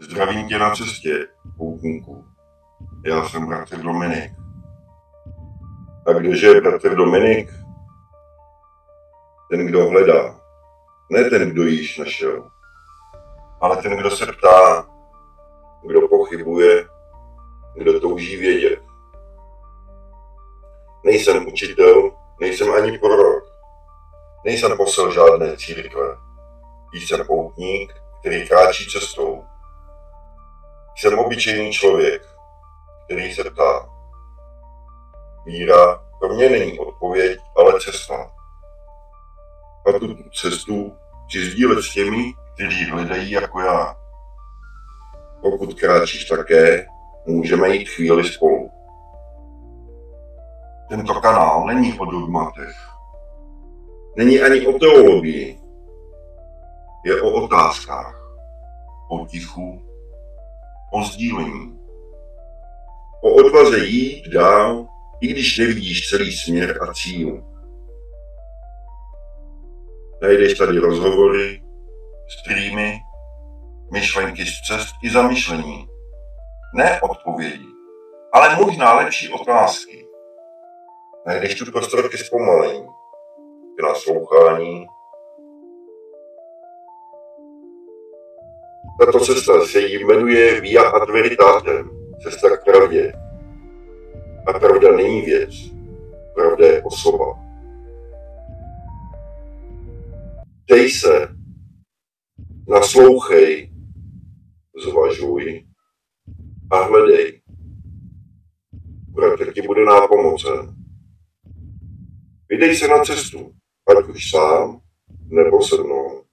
Zdravím tě na cestě, poutníku. Já jsem bratr Dominik. A kdože je bratr Dominik? Ten, kdo hledá. Ne ten, kdo již našel. Ale ten, kdo se ptá, kdo pochybuje, kdo touží vědět. Nejsem učitel, nejsem ani prorok. Nejsem posel žádné církve. Jsem poutník, který kráčí cestou. Jsem obyčejný člověk, který se ptá. Víra pro mě není odpověď, ale cesta. A tu cestu chci sdílet s těmi, kteří hledají jako já. Pokud kráčíš také, můžeme jít chvíli spolu. Tento kanál není o dogmatech. Není ani o teologii. Je o otázkách. O tichu. O sdílení. O odvaze jít dál, i když nevidíš celý směr a cíl. Najdeš tady rozhovory, streamy, myšlenky z cest i zamyšlení. Ne odpovědi, ale možná lepší otázky. Najdeš tu prostor ke zpomalení, k naslouchání. Tato cesta se jmenuje Via ad Veritatem, cesta k pravdě. A pravda není věc, pravda je osoba. Ptej se, naslouchej, zvažuj a hledej. Bratr ti bude nápomocen. Vydej se na cestu, ať už sám, nebo se mnou.